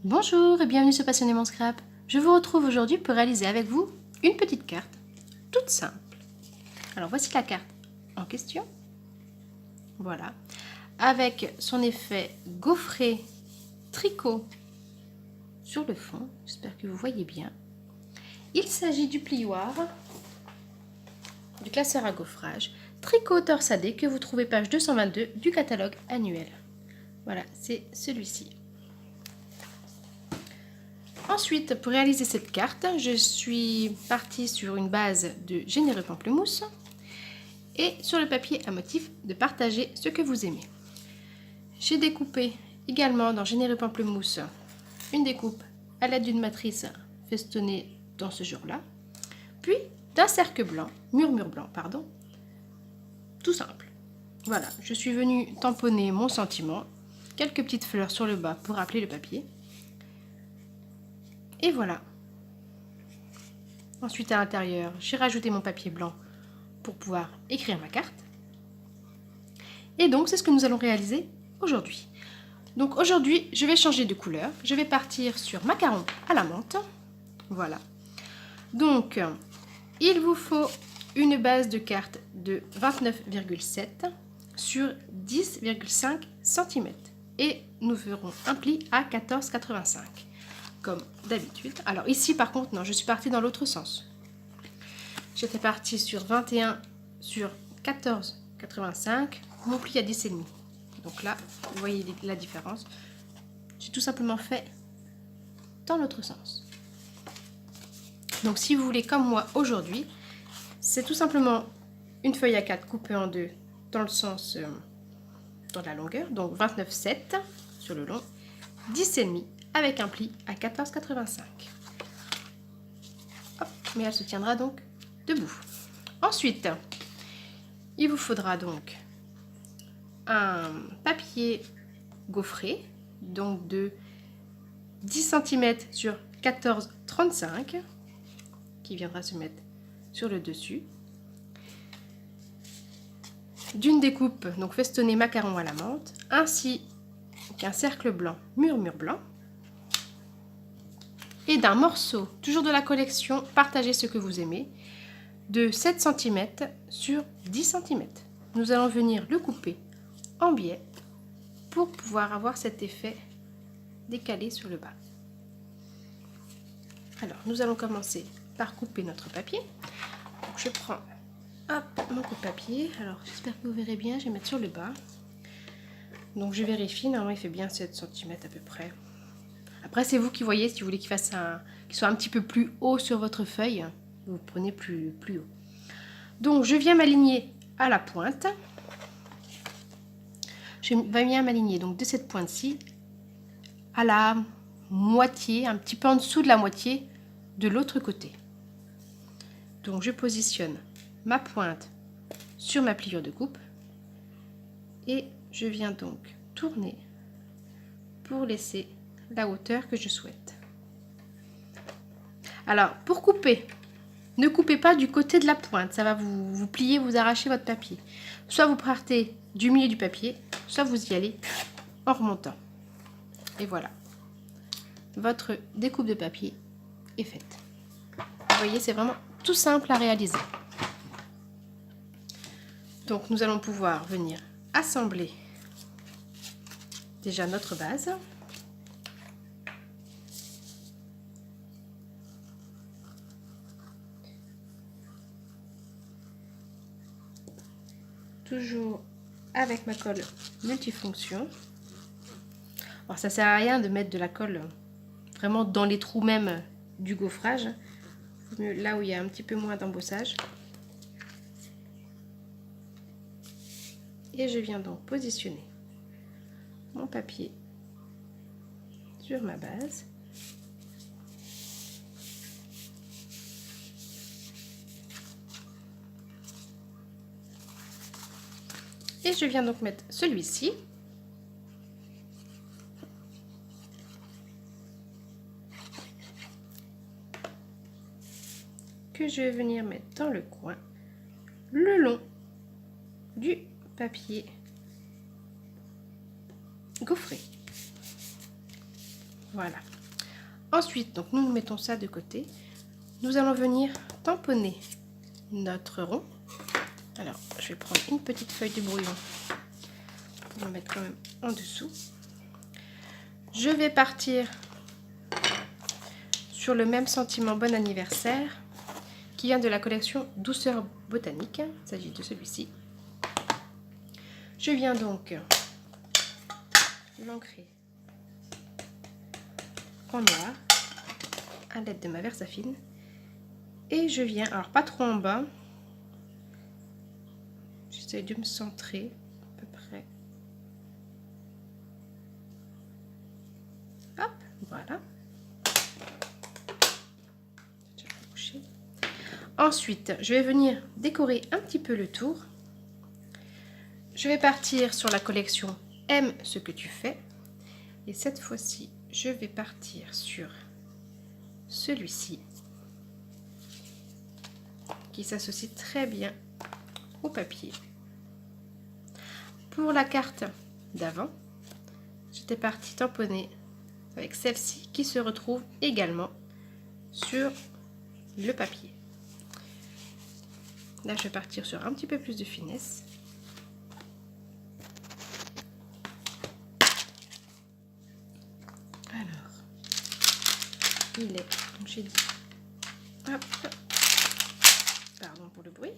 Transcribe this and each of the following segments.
Bonjour et bienvenue sur Passionnément Scrap. Je vous retrouve aujourd'hui pour réaliser avec vous une petite carte toute simple. Alors voici la carte en question. Voilà. Avec son effet gaufré tricot sur le fond. J'espère que vous voyez bien. Il s'agit du plioir, du classeur à gaufrage, tricot torsadé que vous trouvez page 222 du catalogue annuel. Voilà, c'est celui-ci. Ensuite, pour réaliser cette carte, je suis partie sur une base de Généreux Pamplemousse et sur le papier à motif de Partager ce que vous aimez. J'ai découpé également dans Généreux Pamplemousse une découpe à l'aide d'une matrice festonnée dans ce genre-là, puis d'un cercle blanc, murmure blanc, pardon, tout simple. Voilà, je suis venue tamponner mon sentiment, quelques petites fleurs sur le bas pour rappeler le papier. Et voilà. Ensuite, à l'intérieur, j'ai rajouté mon papier blanc pour pouvoir écrire ma carte. Et donc, c'est ce que nous allons réaliser aujourd'hui. Donc aujourd'hui, je vais changer de couleur. Je vais partir sur macaron à la menthe. Voilà. Donc, il vous faut une base de carte de 29,7 sur 10,5 cm. Et nous ferons un pli à 14,85. Comme d'habitude. Alors ici par contre non, je suis partie dans l'autre sens. J'étais partie sur 21 sur 14,85, mon pli à 10,5. Donc là, vous voyez la différence. J'ai tout simplement fait dans l'autre sens. Donc si vous voulez comme moi aujourd'hui, c'est tout simplement une feuille à 4 coupée en deux dans le sens, dans la longueur, donc 29,7 sur le long, 10,5 avec un pli à 14,85. Mais elle se tiendra donc debout. Ensuite, il vous faudra donc un papier gaufré, donc de 10 cm sur 14,35, qui viendra se mettre sur le dessus. D'une découpe, donc festonnée macaron à la menthe, ainsi qu'un cercle blanc, murmure blanc. Et d'un morceau, toujours de la collection Partagez ce que vous aimez, de 7 cm sur 10 cm. Nous allons venir le couper en biais pour pouvoir avoir cet effet décalé sur le bas. Alors, nous allons commencer par couper notre papier. Donc, je prends mon coupe-papier. Alors, j'espère que vous verrez bien, je vais mettre sur le bas. Donc, je vérifie, normalement, il fait bien 7 cm à peu près. Après, c'est vous qui voyez, si vous voulez qu'il soit un petit peu plus haut sur votre feuille, vous prenez plus haut. Donc, je viens m'aligner à la pointe. Je vais bien m'aligner donc de cette pointe-ci à la moitié, un petit peu en dessous de la moitié de l'autre côté. Donc, je positionne ma pointe sur ma pliure de coupe et je viens donc tourner pour laisser la hauteur que je souhaite. Alors, pour couper, ne coupez pas du côté de la pointe, ça va vous plier, vous arracher votre papier. Soit vous partez du milieu du papier, soit vous y allez en remontant. Et voilà, votre découpe de papier est faite. Vous voyez, c'est vraiment tout simple à réaliser. Donc, nous allons pouvoir venir assembler déjà notre base. Toujours avec ma colle multifonction. Alors ça sert à rien de mettre de la colle vraiment dans les trous même du gaufrage. Là où il y a un petit peu moins d'embossage. Et je viens donc positionner mon papier sur ma base. Et je viens donc mettre celui-ci. Que je vais venir mettre dans le coin, le long du papier gaufré. Voilà. Ensuite, donc nous mettons ça de côté. Nous allons venir tamponner notre rond. Alors, je vais prendre une petite feuille de brouillon pour le mettre quand même en dessous. Je vais partir sur le même sentiment bon anniversaire qui vient de la collection Douceur Botanique. Il s'agit de celui-ci. Je viens donc l'ancrer en noir à l'aide de ma Versafine. Et je viens, alors pas trop en bas, j'essaie de me centrer à peu près. Hop, voilà. Ensuite, je vais venir décorer un petit peu le tour. Je vais partir sur la collection Aime ce que tu fais. Et cette fois-ci, je vais partir sur celui-ci, qui s'associe très bien au papier. Pour la carte d'avant, j'étais partie tamponner avec celle-ci qui se retrouve également sur le papier. Là, je vais partir sur un petit peu plus de finesse. Alors, il est, comme j'ai dit, hop, pardon pour le bruit.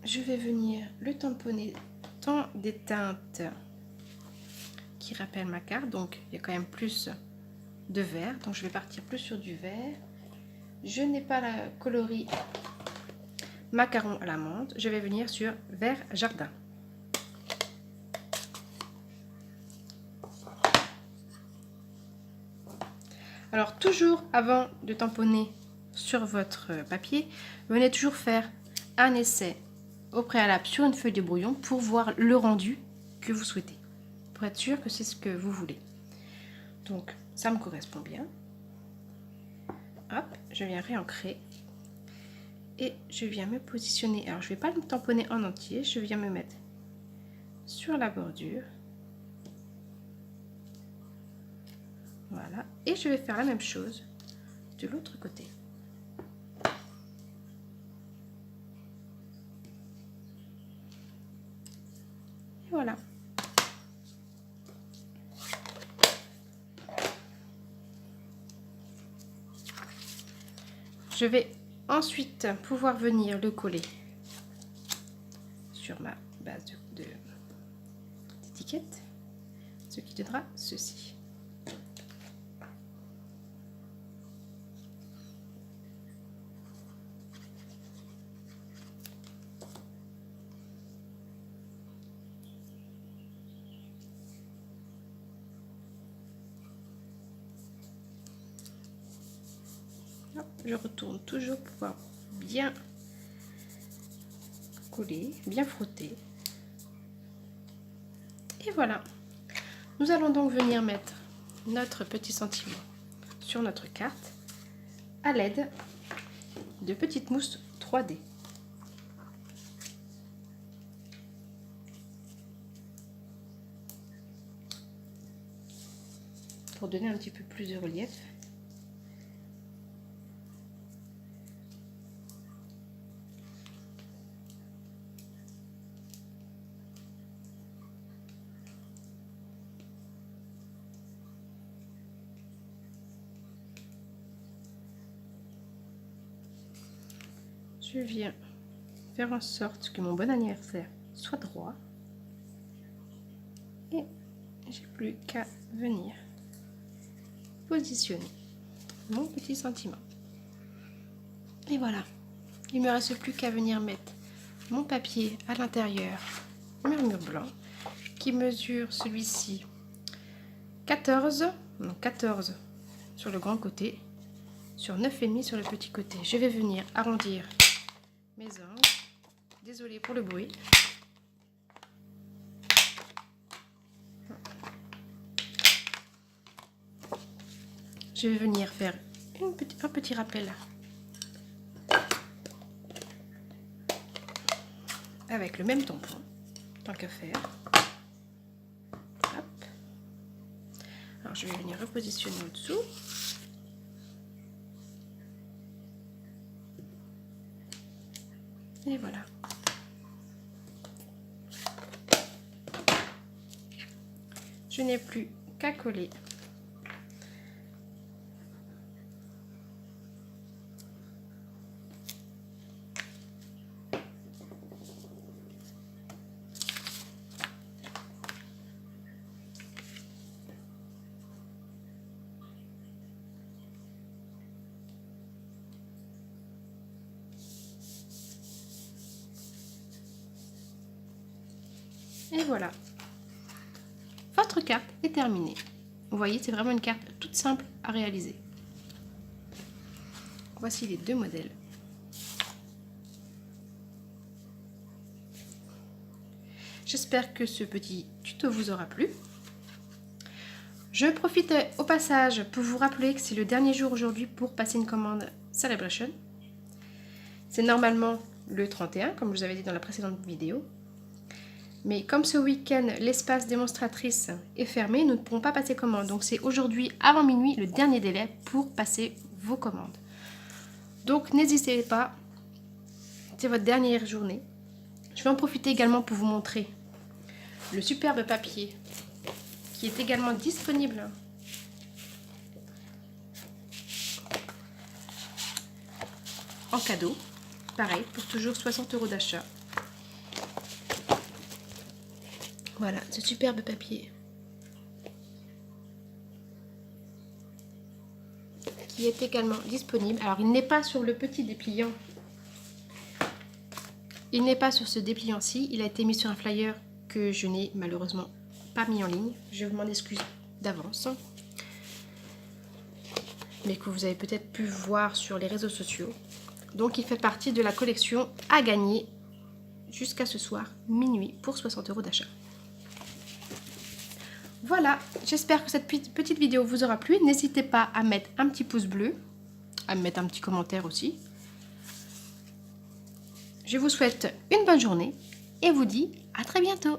Je vais venir le tamponner dans des teintes qui rappellent ma carte, donc il y a quand même plus de vert, donc je vais partir plus sur du vert. Je n'ai pas la coloris macaron à la menthe, je vais venir sur vert jardin. Alors toujours avant de tamponner sur votre papier, venez toujours faire un essai au préalable sur une feuille de brouillon pour voir le rendu que vous souhaitez, pour être sûr que c'est ce que vous voulez. Donc ça me correspond bien. Hop, je viens réancrer et je viens me positionner. Alors je ne vais pas me tamponner en entier, je viens me mettre sur la bordure. Voilà, et je vais faire la même chose de l'autre côté. Et voilà. Je vais ensuite pouvoir venir le coller sur ma base d'étiquette, ce qui donnera ceci. Je retourne toujours pour pouvoir bien coller, bien frotter. Et voilà. Nous allons donc venir mettre notre petit sentiment sur notre carte à l'aide de petites mousses 3D. Pour donner un petit peu plus de relief. Je viens faire en sorte que mon bon anniversaire soit droit. Et j'ai plus qu'à venir positionner mon petit sentiment. Et voilà. Il me reste plus qu'à venir mettre mon papier à l'intérieur, murmure blanc, qui mesure celui-ci 14 sur le grand côté, sur 9,5 sur le petit côté. Je vais venir arrondir mes angles. Désolée pour le bruit. Je vais venir faire un petit rappel avec le même tampon, tant qu'à faire. Hop. Alors je vais venir repositionner en dessous. Et voilà. Je n'ai plus qu'à coller. Et voilà, votre carte est terminée. Vous voyez, c'est vraiment une carte toute simple à réaliser. Voici les deux modèles. J'espère que ce petit tuto vous aura plu. Je profite au passage pour vous rappeler que c'est le dernier jour aujourd'hui pour passer une commande Celebration. C'est normalement le 31, comme je vous avais dit dans la précédente vidéo. Mais comme ce week-end, l'espace démonstratrice est fermé, nous ne pourrons pas passer commande. Donc c'est aujourd'hui avant minuit le dernier délai pour passer vos commandes. Donc n'hésitez pas, c'est votre dernière journée. Je vais en profiter également pour vous montrer le superbe papier qui est également disponible en cadeau. Pareil, pour toujours 60 € d'achat. Voilà, ce superbe papier qui est également disponible. Alors, il n'est pas sur le petit dépliant. Il n'est pas sur ce dépliant-ci. Il a été mis sur un flyer que je n'ai malheureusement pas mis en ligne. Je m'en excuse d'avance. Mais que vous avez peut-être pu voir sur les réseaux sociaux. Donc, il fait partie de la collection à gagner jusqu'à ce soir, minuit, pour 60 € d'achat. Voilà, j'espère que cette petite vidéo vous aura plu. N'hésitez pas à mettre un petit pouce bleu, à mettre un petit commentaire aussi. Je vous souhaite une bonne journée et vous dis à très bientôt.